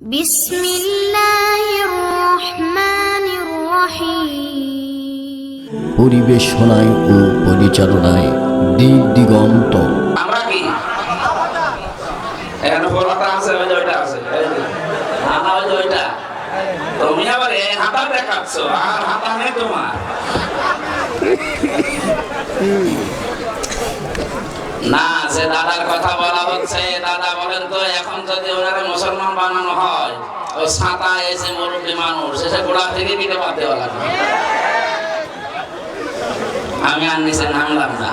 বিসমিল্লাহির রহমানির রহিম। পরিবেশনায় ও পরিচালনায় দিক দিগন্ত। আমরা কি এখানে বলাটা আছে, ওই যে ওইটা আছে, হাতা ওই যে ওইটা, তুমি আবার এই হাতা দেখাচ্ছ আর হাতা নেই তোমার। না, যে দাদার কথা বলা হচ্ছে, দাদা বলেন তো, এখন যদি ওনারা মুসলমান বানানো হয়, ও ছাতা এসে মুরব্বী মানুষ এসে গোড়া থেকে কিনে বাদ দেওয়া লাগবে। আমি আর নিচে নামলাম না।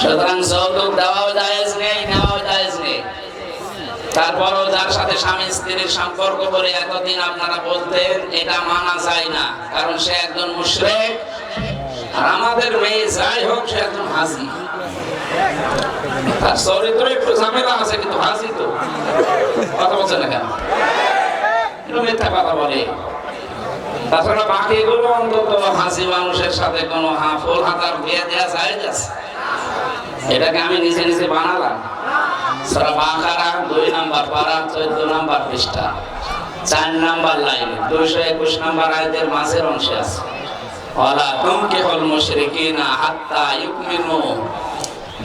সুতরাং যৌতুক দেওয়াও জায়েজ নেই, নেওয়াও জায়েজ নেই। তারপরও যার সাথে স্বামী স্ত্রীর সম্পর্ক করে এতদিন আপনারা বলতেন এটা মানা যায় না, কারণ সে একজন মুশরিক, আর আমাদের মেয়ে যাই হোক সে একজন হাজি। তার চরিত্র একটু ঝামেলা আছে, কিন্তু হাজি তো। কথা বলছে না কেন? মিথ্যা কথা বলে। তাছাড়া বাকিগুলো অন্তত হাসি মানুষের সাথে কোনো ফুল হাতার বিয়ে দেওয়া যায় আছে। এটাকে আমি নিজে নিজে বানালাম। সূরা বাকারা 2 নম্বর পারা 14 নম্বর পৃষ্ঠা 4 নম্বর লাইনে 221 নম্বর আয়াতের মাঝের অংশে আছে, ওয়ালা তুনকিহুল মুশরিকিনা হাত্তা ইউমিনু।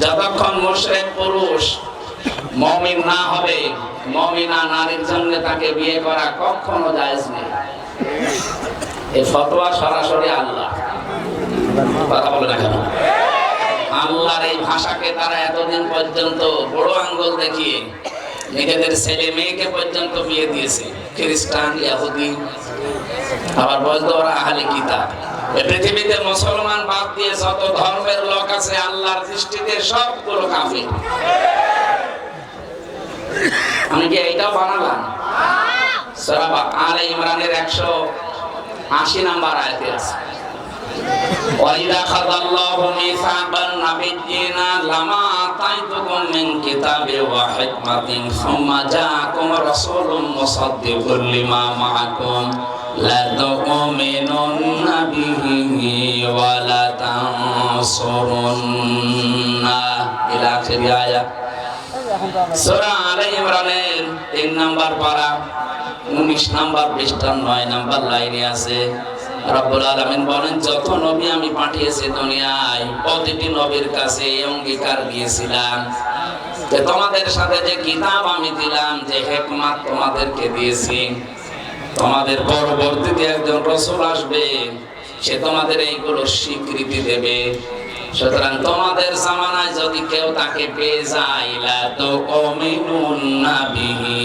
যতক্ষণ মুশরিক পুরুষ মুমিন না হবে, মুমিনা নারীর জন্য তাকে বিয়ে করা কখনো জায়েজ নেই। এই ফতোয়া সরাসরি আল্লাহ। কথা বলে না কেন? আল্লাহর এই ভাষাকে তারা এতদিন পর্যন্ত বড় আঙ্গুল দেখিয়ে নিজেদের ছেলে মেয়েকে পর্যন্ত বিয়ে দিয়েছে। খ্রিস্টান, ইহুদি, আবার বলতো ওরা আহলে কিতাব। পৃথিবীতে মুসলমান বাদ দিয়ে যত ধর্মের লোক আছে আল্লাহর দৃষ্টিতে সবগুলো কাফির। আমি কি এইটাও বানালাম? সূরা আলে ইমরানের 180 নম্বর আয়াতে আছে, ওয়াইদা খাযাল্লাহু মিসাকান নাবিয়্যিনা লামা আতাইতুকুম মিন কিতাবি ওয়া হিকমাতিন সুম্মা জাআকুম রাসূলুম মুসাদ্দিকুল লিমা মাআকুম লা তু'মিনুন্না বিহি ওয়া লা তানসুরুন্না ইলা আখির আয়াত। সূরা আলে ইমরানের 3 নম্বর পারা 19 নম্বর পৃষ্ঠা 9 নম্বর লাইনে আছে, রব্বুল আলামিন বলেন, যত নবী আমি পাঠিয়েছি দুনিয়ায়, প্রতিটি নবীর কাছে এই অঙ্গীকার দিয়েছিলাম যে তোমাদের সাথে যে কিতাব আমি দিলাম, যে হিকমত তোমাদেরকে দিয়েছি, তোমাদের পরবর্তীতে একজন রাসূল আসবে, সে তোমাদের এইগুলো স্বীকৃতি দেবে। সুতরাং তোমাদের জামানায় যদি কেউ তাকে পেয়ে যায়, লা তু'মিনুন্না বিহি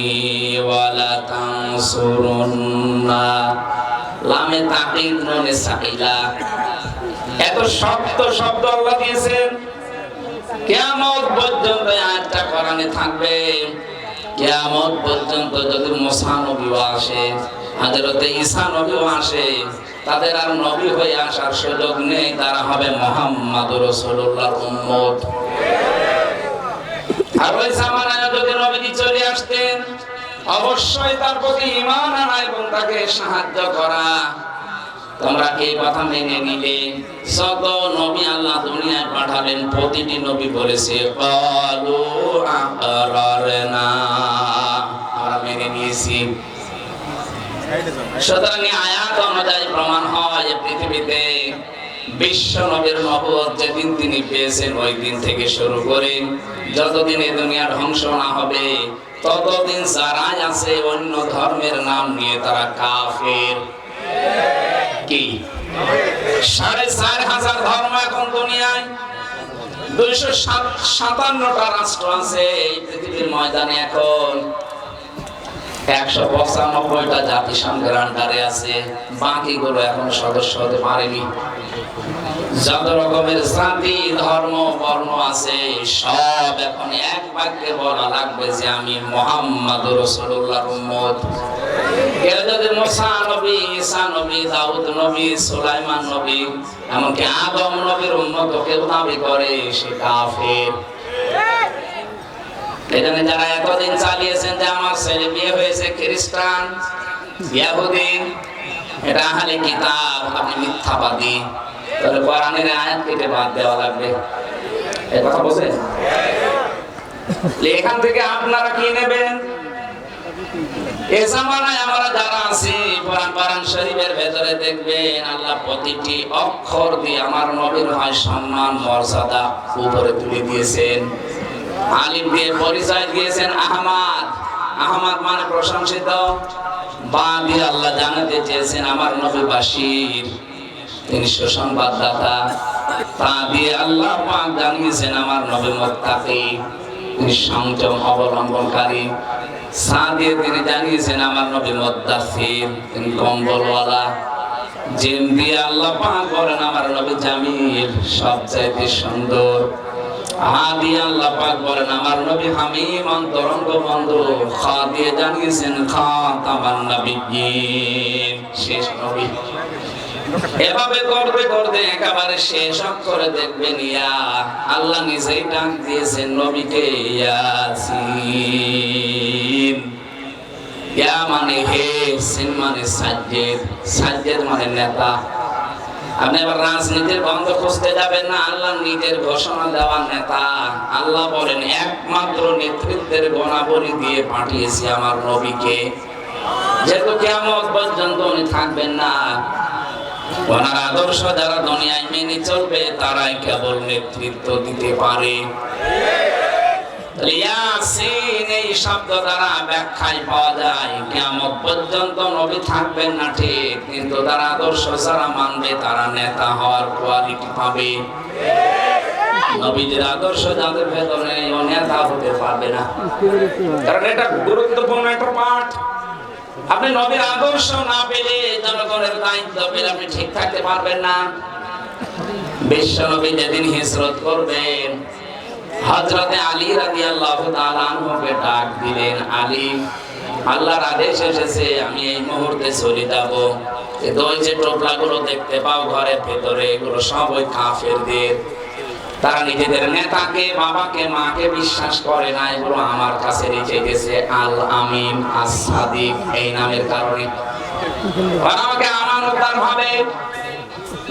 ওয়া লা তানসুরুন্না। লামে তাকিদ নুনে সাকিলা। এত শক্ত শব্দ আল্লাহ দিয়েছেন, কিয়ামত পর্যন্ত আয়াতটা কোরআনে থাকবে। কিয়ামত পর্যন্ত যদি মুসা নবীও আসে, হযরতে ঈসা নবীও আসে, তাদের আর নবী হয়ে আসার সুযোগ নেই, তারা হবে মুহাম্মদুর রাসূলুল্লাহর উম্মত। আর ওই জামানায় যদি নবী চলে আসতেন, অবশ্যই তার প্রতি ঈমান আনা এবং তাকে সাহায্য করা। তোমরা কি কথা মেনে নিলে? যত নবী আল্লাহ দুনিয়ায় পাঠালেন, প্রতিটি নবী বলেছে ক্বালু আকরারনা, আমরা মেনে নিয়েছি। সুতরাং আয়াত অনুযায়ী প্রমাণ হয় যে পৃথিবীতে বিশ্ব নবীর নবুয়ত যেদিন তিনি পেয়েছেন, ওই দিন থেকে শুরু করে যতদিন এই দুনিয়া ধ্বংস না হবে, ততদিন যারা আছে অন্য ধর্মের নাম নিয়ে তারা কাফের। কি 4,500 ধর্ম এখন দুনিয়ায়, 257টা রাষ্ট্র আছে এই পৃথিবীর ময়দানে। এখন 195টা জাতিসংঘের আন্ডারে আছে, বাকিগুলো এখন সদস্য হতে পারেনি। যত রকমের জাতি, ধর্ম, বর্ণ আছে, সব এখন এক বাক্যে বলা লাগবে যে আমি মুহাম্মদুর রাসূলুল্লাহর উম্মত। কেউ যদি মুসা নবী, ঈসা নবী, দাউদ নবী, সুলাইমান নবী, এমনকি আদম নবীর উম্মত কেউ দাবি করে, সে কাফের। এখানে যারা এতদিন চালিয়েছেন যে আমার ছেলে বিয়ে হয়েছে খ্রিস্টান, ইহুদি, এটা আহলে কিতাব, আপনি মিথ্যাবাদী। তাহলে কোরআনের আয়াত কেটে বাদ দেওয়া লাগবে। এই কথা বলছেন? এখান থেকে আপনারা কি নেবেন? এ জামানায় আমরা যারা আছি কোরআন শরীফের ভেতরে দেখবেন আল্লাহ প্রতিটি অক্ষর দিয়ে আমার নবীর হয় সম্মান মর্যাদা উপরে তুলে দিয়েছেন। আলিফ দিয়ে পরিচয় দিয়েছেন আহমদ, আহমদ মানে প্রশংসিত। বা দিয়ে আল্লাহ জানাতে চেয়েছেন আমার নবী বাশীর, তিনি সুসংবাদদাতা। তা দিয়ে আল্লাহ পাক জানিয়েছেন আমার নবী মুত্তাকি, তিনি সংযম অবলম্বনকারী। সা দিয়ে তিনি জানিয়েছেন আমার নবী মুদ্দাসসির, তিনি কম্বলওয়ালা। জিম দিয়ে আল্লাহ পাক বলেন আমার নবী জামিল, সবচাইতে সুন্দর। হা দিয়ে আল্লাহ পাক বলেন আমার নবী হামিম, অন্তরঙ্গ বন্ধু। খা দিয়ে জানিয়েছেন খাতামান নবিয়্যিন, শেষ নবী। এভাবে করতে করতে একেবারে শেষ করে দেখবেন ইয়া আল্লাহ নিজেই ডাক দিয়েছেন নবীকে ইয়াসিন। ইয়া মানে হে, সিন মানে সাজ্জেদ, সাজ্জেদ মানে নেতা। আপনি এবার রাজনীতির গন্ধ খুঁজতে যাবেন না, আল্লাহ নিজের ঘোষণা দেওয়া নেতা। আল্লাহ বলেন একমাত্র নেতৃত্বের গুণাবলী দিয়ে পাঠিয়েছি আমার নবীকে, যেহেতু কিয়ামত পর্যন্ত উনি থাকবেন না। ওনার আদর্শ যারা দুনিয়ায় মেনে চলবে তারাই কেবল নেতৃত্ব দিতে পারে। ইয়াসিন এই শব্দ দ্বারা ব্যাখ্যায় পাওয়া যায় কিয়ামত পর্যন্ত নবী থাকবেন না ঠিক, কিন্তু তার আদর্শ যারা মানবে তারা নেতা হওয়ার কোয়ালিটি পাবে। নবীজির আদর্শ যাদের ভেতরে নেই ও নেতা হতে পারবে না, কারণ এটা গুরুত্বপূর্ণ একটা পাঠ। আপনি নবীর আদর্শ না পেলে জনগণের দায়িত্ব পেলে আপনি ঠিক থাকতে পারবেন না। বিশ্ব নবী যেদিন হিজরত করবেন, হযরতে আলী রাদিয়াল্লাহু তাআলা আনহুকে ডাক দিলেন, আলী আল্লাহর আদেশ এসেছে আমি এই মুহূর্তে চলে যাব। কিন্তু ওই যে টোপলাগুলো দেখতে পাও ঘরের ভেতরে, এগুলো সব ওই কাফেরদের। তারা নিজেদের নেতাকে, বাবাকে, মাকে বিশ্বাস করে না, এগুলো আমার কাছে রেখে গেছে আল আমিন, আস-সাদিক এই নামের কারণে। আমাকে আমানতদার ভাবে।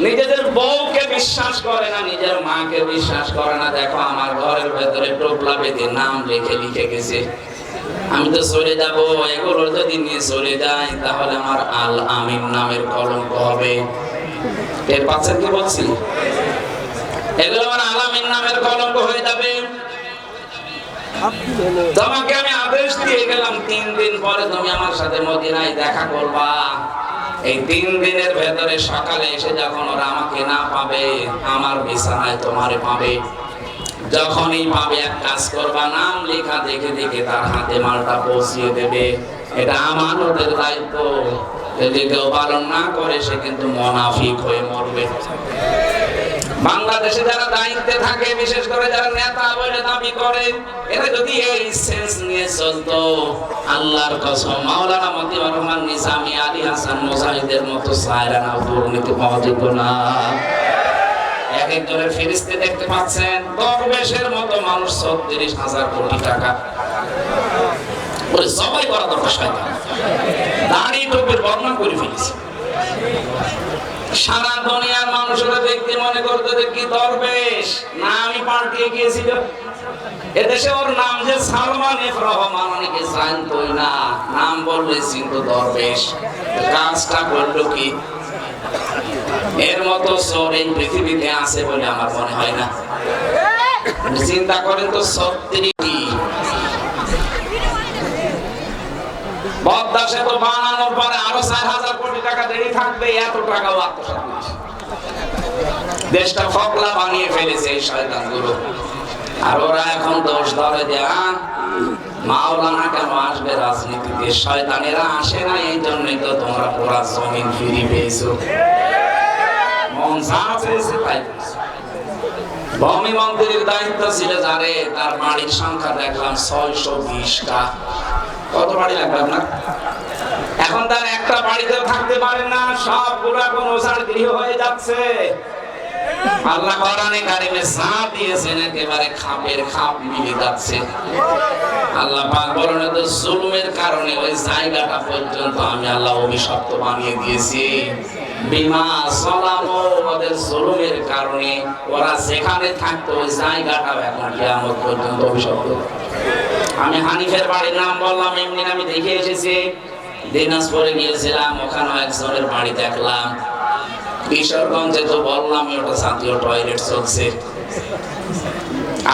নিজেদের বউকে বিশ্বাস করে না, নিজের মাকে বিশ্বাস করে না। দেখো আমার ঘরের ভেতরে টোপলা বেঁধে নাম লিখে গেছে, আমি তো চলে যাব। এগুলো যদি নিয়ে চলে যাই তাহলে আমার আল আমিন নামের কলঙ্ক হবে। এর পাচ্ছেন কি বলছি? এগুলো আমার আল আমিন নামের কলঙ্ক হয়ে যাবে। তোমাকে আমি আদেশ দিয়ে গেলাম 3 দিন পরে তুমি আমার সাথে মদিনায় দেখা করবা। এই 3 দিনের ভেতরে সকালে এসে যখন ওরা আমাকে না পাবে, আমার বিছানায় তোমারে পাবে। যখনই পাবে এক কাজ করবা, নাম লেখা দেখে দেখে তার হাতে মালটা পৌঁছিয়ে দেবে। এটা আমানতের দায়িত্ব। যদি কেউ পালন না করে সে কিন্তু মুনাফিক হয়ে মরবে। বাংলাদেশে যারা দায়িত্বে থাকে, বিশেষ করে যারা নেতা বলে দাবি করে, এরা যদি এই সেন্স নিয়ে চলতো, আল্লাহর কসম মাওলানা মতিউর রহমান নিজামী, আলী হাসান মুজাহিদের মতো সায়রানা দুর্নীতি পাওয়া যেত না। এক একজনের ফেরেশতা দেখতে পাচ্ছেন, দরবেশের মতো মানুষ ৩৬,০০০ কোটি টাকা ওই সবাই করা দরকার। শয়তান দাড়ি টুপির বর্ণনা করে ফেলেছে। সারা দুনিয়ার মানুষরা দেখতে মনে করতো যে কি দরবেশ, নামই পাল্টিয়ে গিয়েছিল। এদেশে ওর নাম যে সালমান এফ রহমান, অনেকে জানতোই না, নাম বললে চিন্তা দরবেশ। কাজটা করলো কি? এর মতো চোর এই পৃথিবীতে আছে বলে আমার মনে হয় না। চিন্তা করেন তো, ৩৬ পদ্মা সেতু বানানোর পরে আরো ৪,০০০ কোটি টাকা দেরি থাকবে, এত টাকাও আত্মসাৎ করেছে। দেশটা ফকলা বানিয়ে ফেলেছে এই শয়তানগুলো। আর ওরা এখন দোষ ধরে যে মাওলানা কেন আসবে রাজনীতিতে। শয়তানেরা আসে না, এই জন্যই তো তোমরা পুরা জমিন ফিরে পেয়েছো। মন যা চেয়েছে তাই পেয়েছো। ভূমি মন্ত্রীর দায়িত্ব ছিল যারে, তার বাড়ির সংখ্যা দেখলাম ৬২০টা। কত বাড়ি লাগবে আপনার? এখন তার একটা বাড়িতে থাকতে পারেন না, সবগুলো এখন ওঝার গৃহ হয়ে যাচ্ছে। আল্লাহ কোরআনে কারিমে যা দিয়েছেন একেবারে খাপের খাপ মিলে যাচ্ছে। আল্লাহ পাক বলেন তো জুলুমের কারণে ওই জায়গাটা পর্যন্ত আমি আল্লাহ অভিশপ্ত বানিয়ে দিয়েছি। বিমা সালামু, ওদের জুলুমের কারণে ওরা যেখানে থাকতো ওই জায়গাটাও এখন কিয়ামত পর্যন্ত অভিশপ্ত। আমি হানিফের বাড়ির নাম বললাম এমনি আমি দেখে এসেছি। দিনাজপুরে গিয়েছিলাম, ওখানে একজনের বাড়ি দেখলাম। কিশোরগঞ্জে তো বললাম ওটা জাতীয় টয়লেট চলছে।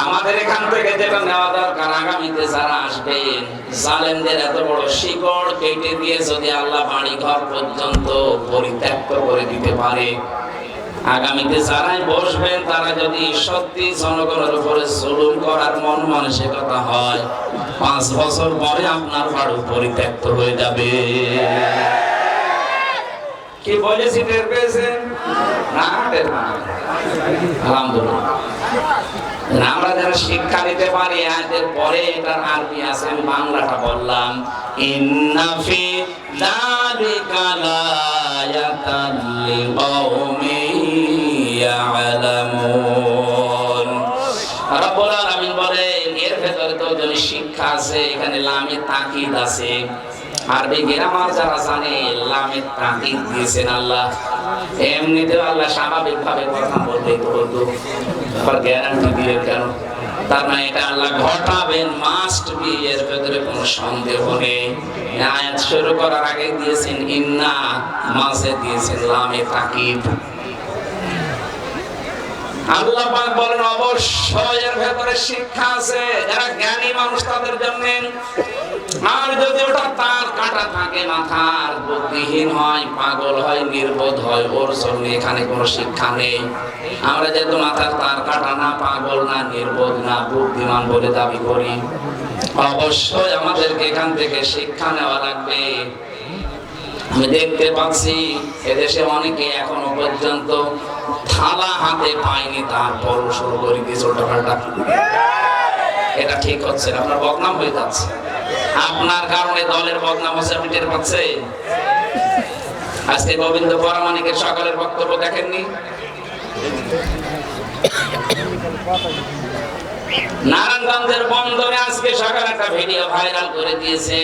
আমাদের এখান থেকে যেটা নেওয়া দরকার, আগামীতে যারা আসবেন জালেমদের এত বড় শিকড় কেটে দিয়ে যদি আল্লাহ বাড়ি ঘর পর্যন্ত পরিত্যক্ত করে দিতে পারে, আগামীতে যারাই বসবেন তারা যদি সত্যি জনগণের উপরে জুলুম করার মন মানসিকতা হয়, 5 বছর পরে আপনার বাড়ি পরিত্যক্ত হয়ে যাবে। কি বলেছি টের পেয়েছেন? না টের না। আলহামদুলিল্লাহ আমরা যারা শিক্ষা নিতে পারি, আয়াতের পরে এটার আরবি আছে, আমি বাংলাটা বললাম। ইন্না ফি যালিকা লায়াতান লিকাওমিন ইয়ালামুন। রব্বুল আলামিন বলেন এর ভেতরে তো যদি শিক্ষা আছে, এখানে লামে তাকিদ আছে। আরবি গ্রামার যারা জানে লামে তাকিদ দিয়েছেন আল্লাহ। এমনিতেও আল্লাহ স্বাভাবিকভাবে কথা বলতে বলতো, আবার গ্যারান্টি দিয়ে কেন? তার মানে এটা আল্লাহ ঘটাবেন, মাস্ট বি, এর ভেতরে কোনো সন্দেহ নেই। আয়াত শুরু করার আগে দিয়েছেন ইন্না, মাঝে দিয়েছেন লামে তাকিদ। আল্লাহ পাক বলেন অবশ্যই এর ভেতরে শিক্ষা আছে, যারা জ্ঞানী মানুষ তাদের জন্য। আর যদি ওটা তার কাটা থাকে, মাথার বুদ্ধিহীন হয়, পাগল হয়, নির্বোধ হয়, ওর জন্য এখানে কোনো শিক্ষা নেই। আমরা যেহেতু মাথার তার কাটা না, পাগল না, নির্বোধ না, বুদ্ধিমান বলে দাবি করি, অবশ্যই আমাদেরকে এখান থেকে শিক্ষা নেওয়া লাগবে। আমি দেখতে পাচ্ছি এদেশে অনেকে এখনো পর্যন্ত থালা হাতে পায়নি, তারপর শুরু করে দিয়ে ছোটখাটো। এটা ঠিক হচ্ছে না, আপনার বদনাম হয়ে যাচ্ছে। আপনার কারণে দলের বদনাম হচ্ছে, আপনি টের পাচ্ছেন? আজকে গোবিন্দ পরামানিকের সকালের বক্তব্য দেখেননি? নারায়ণগঞ্জের বন্দরে আজকে সকালে একটা ভিডিও ভাইরাল করে দিয়েছে।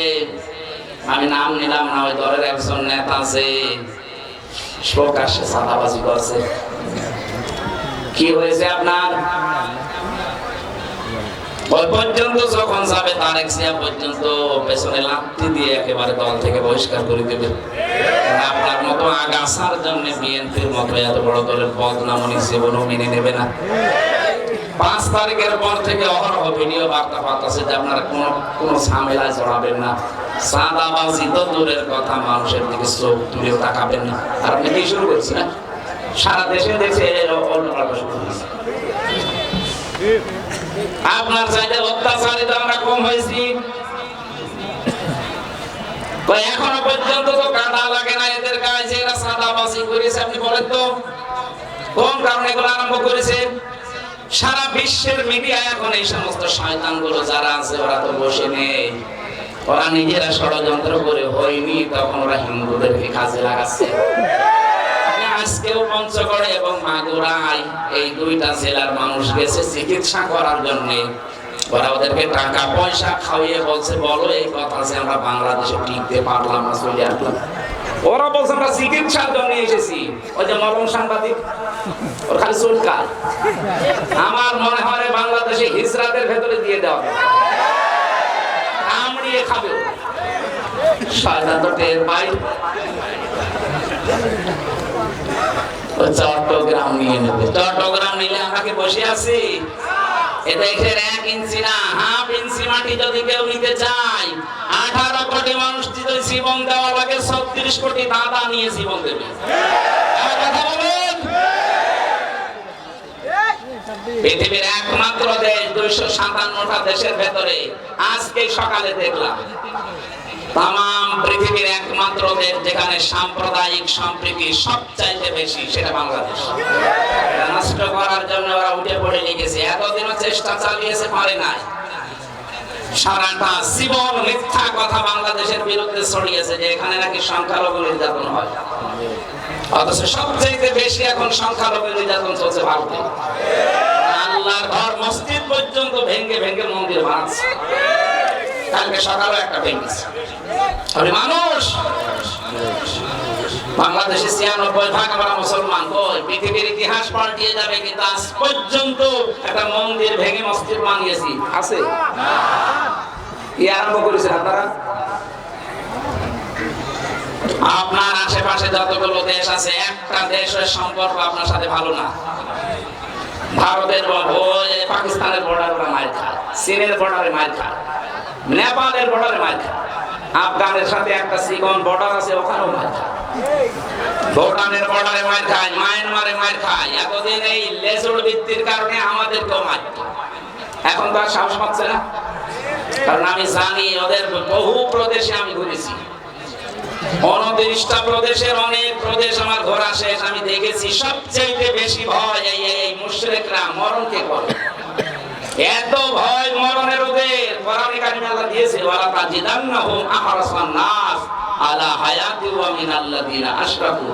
আমি নাম নিলাম না, ওই দলের একজন নেতা আছে, প্রকাশ্যে চাঁদাবাজি করছে। কি হয়েছে আপনার? ওই পর্যন্ত যখন যাবে তারেক জিয়া পর্যন্ত পেছনে লাথি দিয়ে একেবারে দল থেকে বহিষ্কার করে দেবে। আপনার মতো আগাছার জন্য বিএনপির মতো এত বড় দলের বদনাম উনি জীবনও মেনে নেবে না। 5 তারিখের পর থেকে অহরহ ভিডিও বার্তা পাঠাচ্ছে যে আপনারা কোনো ঝামেলায় জড়াবেন না, চাঁদাবাজি তো দূরের কথা, মানুষের দিকে চোখ তুলে তাকাবেন না। আর আপনি কি শুরু করছেন? সারা দেশে দেশে অন্যপাল্টা শুরু হয়েছে। আপনার চাইতে অত্যাচারিত আমরা কম হয়েছি। এখনো পর্যন্ত তো কাঁটা লাগে না এদের গায়ে যে এরা চাঁদাবাজি করেছে। আপনি বলেন তো কোন কারণে এগুলো আরম্ভ করেছে? সারা বিশ্বের মিডিয়া এখন এই সমস্ত শয়তানগুলো যারা আছে ওরা তো বসে নেই, ওরা নিজেরা ষড়যন্ত্র করে হয়নি, তখন ওরা হিন্দুদেরকে কাজে লাগাচ্ছে। আজকেও পঞ্চগড়ে এবং মাগুরায় এই 2টা জেলার মানুষ গেছে চিকিৎসা করার জন্য। ওরা ওদেরকে টাকা পয়সা খাওয়িয়ে বলছে বলো এই কথা যে আমরা বাংলাদেশে টিকতে পারলাম না, চলে আসলাম। ওরা বলছে আমরা চিকিৎসার জন্য এসেছি। ওই যে মলম সাংবাদিক, ওর খালি চুলকায়। আমার মনে হয় বাংলাদেশে হিজরাতের ভেতরে দিয়ে দেওয়া হবে, কামড়িয়ে খাবে। শয়তান তো টের পাই। চট্টগ্রাম নিয়ে নেবে, চট্টগ্রাম নিলে আমরা কি বসে আছি? এদেশের 1 ইঞ্চি না 1/2 ইঞ্চি মাটি যদি কেউ নিতে চায়, 18 কোটি মানুষ যদি জীবন দেওয়া লাগে, 36 কোটি দাদা নিয়ে জীবন দেবে। কথা বলুন। পৃথিবীর একমাত্র দেশ, 257টা দেশের ভেতরে আজকে সকালে দেখলাম তাম পৃথিবীর একমাত্র দেশ যেখানে সাম্প্রদায়িক সম্প্রীতি সবচাইতে বেশি, সেটা বাংলাদেশ। নষ্ট করার জন্য ওরা উঠে পড়ে লেগেছে, এতদিনও চেষ্টা চালিয়েছে, পারে নাই। সারাটা জীবন মিথ্যা কথা বাংলাদেশের বিরুদ্ধে ছড়িয়েছে যে এখানে নাকি সংখ্যালঘু নির্যাতন হয়, অথচ সবচেয়ে বেশি এখন সংখ্যালঘু নির্যাতন চলছে ভারতে। আল্লাহর ঘর মসজিদ পর্যন্ত ভেঙে ভেঙে মন্দির বানাচ্ছে। কালকে সকালে একটা ভেঙেছে। মানুষ বাংলাদেশে ৯৬% আমরা মুসলমান, কই পৃথিবীর ইতিহাস পাল্টিয়ে যাবে, কিন্তু আজ পর্যন্ত একটা মন্দির ভেঙে মসজিদ বানিয়েছি আছে? কি আরম্ভ করেছেন আপনারা? আপনার আশেপাশে যতগুলো দেশ আছে, একটা দেশের সম্পর্ক আপনার সাথে ভালো না। ভারতের পাকিস্তানের বর্ডারে মার খায়, চীনের বর্ডারে মার খায়, নেপালের বর্ডারে মার খায়, আফগানের সাথে একটা সিগন বর্ডার আছে ওখানেও মার খায়, ভুটানের বর্ডারে মার খায়, মায়ানমারে মার খায়। এতদিন এই লেজুড় ভিত্তির কারণে আমাদেরকেও মার, এখন তো আর সাহস পাচ্ছে না। কারণ আমি জানি ওদের বহু প্রদেশে আমি ঘুরেছি, 29টা প্রদেশের অনেক প্রদেশ আমার ঘোরা শেষ। আমি দেখেছি সবচেয়ে বেশি ভয় এই মুশরিকরা মরণকে করে। এত ভয় মরণের ওদের। কোরআনে কারিমে আল্লাহ দিয়েছে, ওয়ালা তাজিদান্নাহুম আহরাসান নাস আলা হায়াতি ওয়া মিনাল্লাযিনা আশরাকু।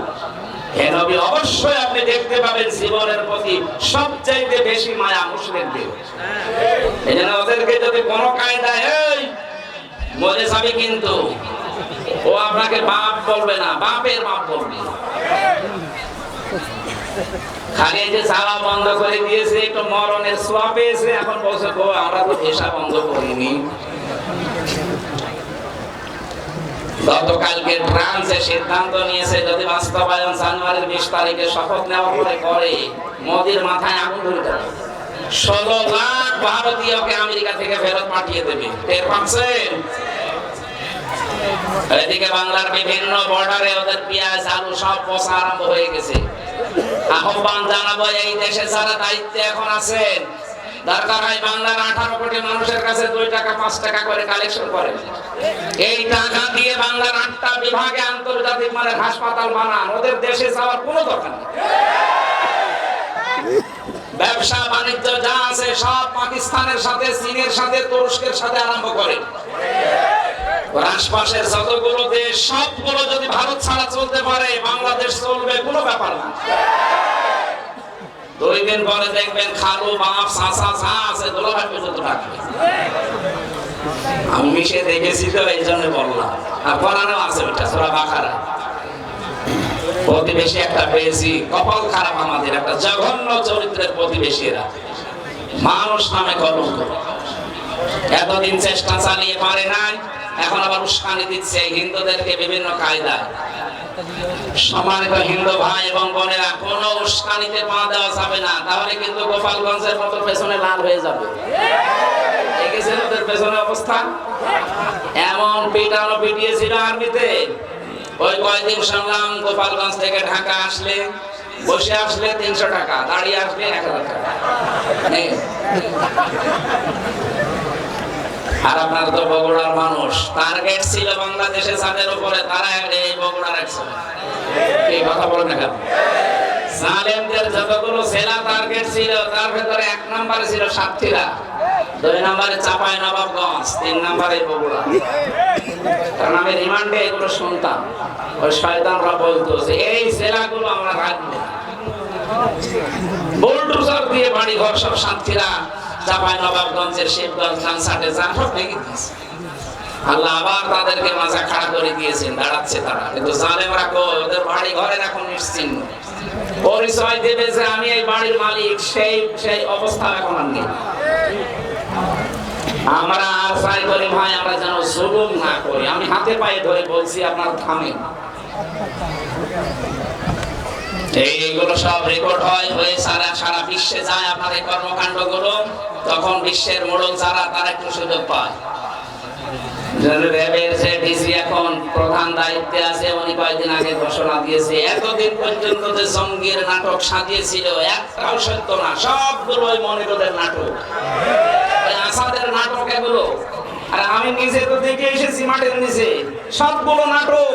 হে নবী, অবশ্যই আপনি দেখতে পাবেন জীবনের প্রতি সবচেয়ে বেশি মায়া মুশরিকদের। এজন্য ওদেরকে যদি কোনো কায়দায় এই বলে যাবে, কিন্তু ও আপনাকে বাপ বলবে না, বাপের বাপ বলবে। খালি যে চাওয়া বন্ধ করে দিয়েছে, একটু মরণের ছোঁয়া পেয়েছে, এখন বলছে আমরা তো পেশা বন্ধ করিনি। গতকালকে ফ্রান্সে সিদ্ধান্ত নিয়েছে যদি বাস্তবায়ন জানুয়ারির 20 তারিখে শপথ নেওয়ার পরে করে, মোদির মাথায় আগুন ধরে দেবে। 16 লাখ ভারতীয়কে আমেরিকা থেকে ফেরত পাঠিয়ে দেবে। টের পাচ্ছেন? এদিকে বাংলার বিভিন্ন বর্ডারে ওদের পেঁয়াজ আলু সব পচা আরম্ভ হয়ে গেছে। আহ্বান জানাবো, এই দেশে যারা দায়িত্বে এখন আছেন, দরকার হয় বাংলার 18 কোটি মানুষের কাছে 2 টাকা 5 টাকা করে কালেকশন করেন। এই টাকা দিয়ে বাংলার 8টা বিভাগে আন্তর্জাতিক মানের হাসপাতাল বানান। ওদের দেশে যাওয়ার কোনো দরকার নেই। ব্যবসা বাণিজ্য যা আছে সব পাকিস্তানের সাথে, চীনের সাথে, তুরস্কের সাথে আরম্ভ করেন। আশপাশের যতগুলো দেশ সবগুলো যদি ভারত ছাড়া চলতে পারে, বাংলাদেশ চলবে, কোনো ব্যাপার না। 2 দিন পরে দেখবেন খালু বাপ চাচা যা আছে দুলাভাই পর্যন্ত ডাকবে। আমি মিশে দেখেছি তো, এই জন্য বললাম। আর কোরআনেও আছে ওইটা, সূরা বাকারা। প্রতিবেশী একটা পেয়েছি, কপাল খারাপ আমাদের, একটা জঘন্য চরিত্রের প্রতিবেশীরা, মানুষ নামে কলঙ্ক। এতদিন চেষ্টা চালিয়ে পারে নাই, এখন আবার উস্কানি দিচ্ছে হিন্দুদেরকে বিভিন্ন কায়দায়। সম্মানিত হিন্দু ভাই এবং বোনেরা, কোন উস্কানিতে পা দেওয়া যাবে না, তাহলে কিন্তু গোপালগঞ্জের মতো পেছনে লাল হয়ে যাবে। দেখেছেন ওদের পেছনে অবস্থা? এমন পিটানো পিটিয়েছিল আর্মিতে। ওই কয়েকদিন শুনলাম গোপালগঞ্জ থেকে ঢাকা আসলে, বসে আসলে 300 টাকা, দাঁড়িয়ে আসলে 1000 টাকা। আর আপনার তো বগুড়ার মানুষ, টার্গেট ছিল বাংলাদেশে যাদের উপরে, তারা এই বগুড়ার 100। এই কথা বলেন না কেন? জালেমদের যতগুলো জেলা টার্গেট ছিল, তার ভেতরে 1 নম্বরে ছিল সাতক্ষীরা, 2 নম্বরে চাঁপাইনবাবগঞ্জ, 3 নম্বরে বগুড়া। কারণ আমি রিমান্ডে এগুলো শুনতাম, ওই শয়তানরা বলতো যে এই জেলাগুলো আমরা রাখবো। বুলডোজার দিয়ে বাড়ি ঘর সব সাতক্ষীরা, চাঁপাইনবাবগঞ্জের শিবগঞ্জ, খানসাটে যান সব ভেঙে দিয়েছে। আল্লাহ আবার তাদেরকে মাজা খাড়া করে দিয়েছেন, দাঁড়াচ্ছে তারা। কিন্তু জালেমরা কই, ওদের বাড়ি ঘরের এখন নিশ্চিহ্ন। পরিচয় দেবে যে আমি এই বাড়ির মালিক, সেই অবস্থা এখন আর নেই। আমরা আর চাই করি ভাই, আমরা যেন জুলুম না করি। আমি হাতে পায়ে ধরে বলছি, আপনার থামেন। এইগুলো সব রেকর্ড হয়ে সারা বিশ্বে যায় আপনার এই কর্মকাণ্ডগুলো। তখন বিশ্বের মোড়ল যারা, তারা একটু সুযোগ পায়। র্যাবের যে ডিসি এখন প্রধান দায়িত্বে আছে, উনি কয়েকদিন আগে ঘোষণা দিয়েছে, এতদিন পর্যন্ত যে জঙ্গির নাটক সাজিয়েছিল একটাও সত্য না, সবগুলো ওই মনিরদের নাটক, আসাদের নাটক এগুলো। আর আমি নিজে তো দেখে এসেছি মাঠের নিচে, সবগুলো নাটক।